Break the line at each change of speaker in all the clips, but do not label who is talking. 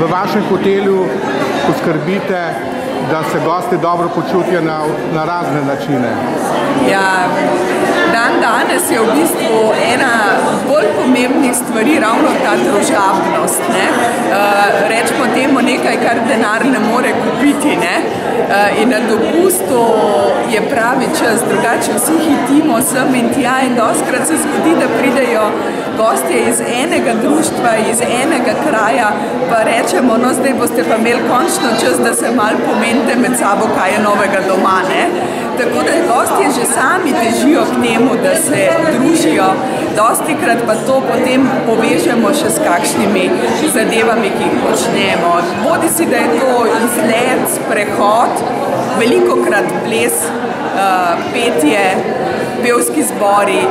v vašem hotelu poskrbite, da se gosti dobro počutijo na razne načine?
Ja, danes je v bistvu ena bolj pomembnih stvari ravno ta družabnost. Rečemo temu nekaj, kar denar ne more kupiti. In na dopustu je pravi čas, drugače vsi hitimo sem in tja in dostikrat se zgodi, da pridejo gostje iz enega društva, iz enega kraja, pa rečemo, no zdaj boste pa imeli končno čas, da se malo pomenite med sabo, kaj je novega doma. Tako da gostje že sami težijo k temu, da se družijo, dostikrat pa to potem povežemo še s kakšnimi zadevami, ki jih počnemo. Bodi si, da je to izlet, sprehod, velikokrat ples, petje, pevski zbori.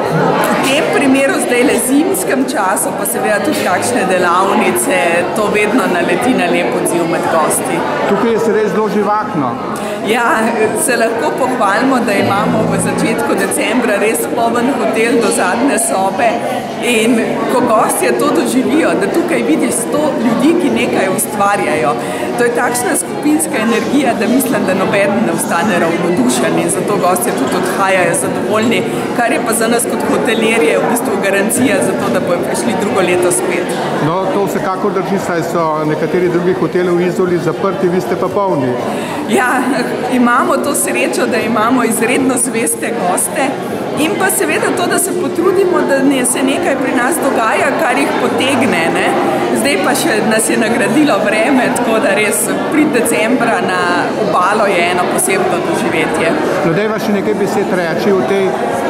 V tem primeru zdaj le zimskem času, pa seveda tudi kakšne delavnice, to vedno naleti na lep odziv med gosti.
Tukaj je se res zelo živahno.
Ja, se lahko pohvalimo, da imamo v začetku decembra res poln hotel do zadnje sobe in ko gostje to doživijo, da tukaj vidiš 100 ljudi, ki nekaj ustvarjajo. To je takšna skupinska energija, da mislim, da nobeden ne ostane ravnodušen in zato gostje tudi odhajajo zadovoljni, kar je pa za nas kot hotelirje v bistvu garancija za to, da bojo prišli drugo leto spet.
No, to vsekakor drži, saj so nekateri drugi hoteli v Izoli zaprti, vi ste pa polni.
Ja, imamo to srečo, da imamo izredno zveste goste in pa seveda to, da se potrudimo, da se nekaj pri nas dogaja, kar jih potegne. Zdaj pa še nas je nagradilo vreme, tako da res prid decembra na obalo je eno posebno doživetje.
No, dajva še nekaj besed reči o tej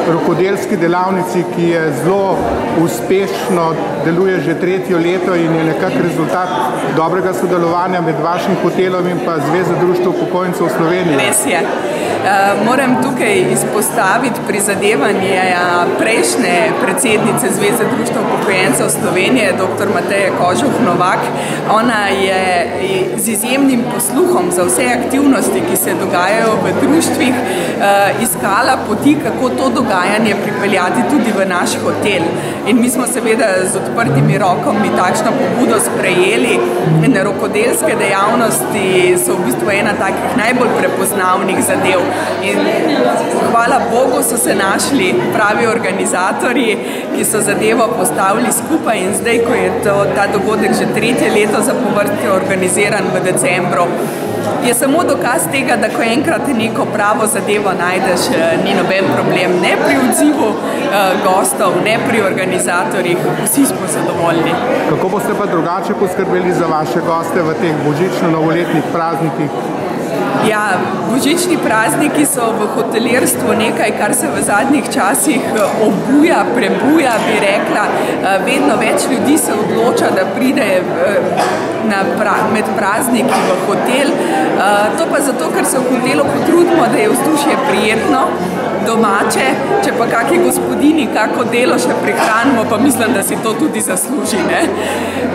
rokodelski delavnici, ki je zelo uspešno, deluje že 3. leto in je nekak rezultat dobrega sodelovanja med vašim hotelom in pa Zveza društev upokojencev Slovenije.
Res je. Moram tukaj izpostaviti prizadevanje prejšnje predsednice Zveze društev upokojencev Slovenije, dr. Mateje Kožuh-Novak. Ona je z izjemnim posluhom za vse aktivnosti, ki se dogajajo v društvih, iskala poti, kako to dogajanje pripeljati tudi v naš hotel. In mi smo seveda z odprtimi rokami takšno pobudo sprejeli. In rokodelske dejavnosti so v bistvu ena takih najbolj prepoznavnih zadev. In hvala Bogu so se našli pravi organizatorji, ki so zadevo postavili skupaj in zdaj, ko je ta dogodek že 3. leto zapovrstjo organiziran v decembru, je samo dokaz tega, da ko enkrat neko pravo zadevo najdeš, ni noben problem. Ne pri odzivu gostov, ne pri organizatorjih, vsi smo zadovoljni.
Kako boste pa drugače poskrbeli za vaše goste v teh božično-novoletnih praznikih?
Ja, božični prazniki so v hotelirstvu nekaj, kar se v zadnjih časih obuja, prebuja, bi rekla. Vedno več ljudi se odloča, da pride med prazniki v hotel. To pa zato, ker se v hotelu potrudimo, da je vzdušje prijetno, domače, če pa kaki gospodini kako delo še prihranimo, pa mislim, da si to tudi zasluži.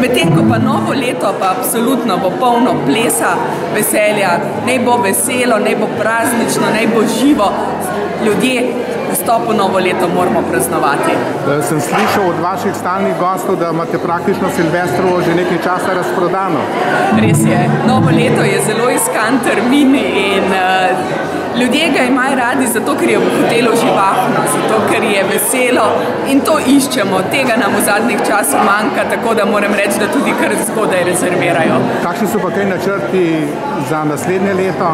Medtem ko pa novo leto pa absolutno bo polno plesa, veselja, naj bo veselo, naj bo praznično, naj bo živo. Ljudje vstop v novo leto moramo praznovati.
Sem slišal od vaših stalnih gostov, da imate praktično Silvestrovo že nekaj časa razprodano.
Res je. Novo leto je zelo iskan termin in ljudje ga imajo radi zato, ker je v hotelu živahno, zato, ker je veselo in to iščemo. Tega nam v zadnjih časih manjka, tako da moram reči, da tudi kar zgodaj rezervirajo.
Kakšni so pa kaj načrti za naslednje leto?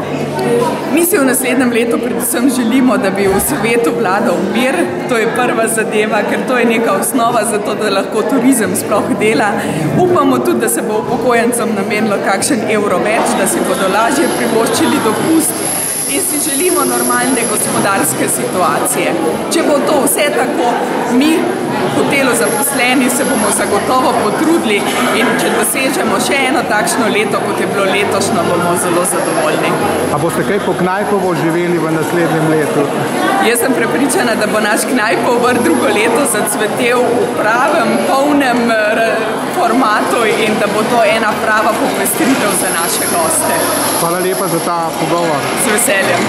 Mi si v naslednjem letu predvsem želimo, da bi v svetu vladal mir. To je prva zadeva, ker to je neka osnova za to, da lahko turizem sploh dela. Upamo tudi, da se bo upokojencem namenilo kakšen evro več, da si bodo lažje privoščili dopust. In si želimo normalne gospodarske situacije. Če bo to vse tako, mi v hotelu zaposleni se bomo zagotovo potrudili in če dosežemo še eno takšno leto, kot je bilo letošnjo, bomo zelo zadovoljni.
A boste kaj po Knajpovo živeli v naslednjem letu?
Jaz sem prepričana, da bo naš Knajpov vrt drugo leto zacvetel v pravem, polnem formatu in da bo to ena prava popestritev za naše goste.
Hvala lepa za ta pogovor.
Z veseljem.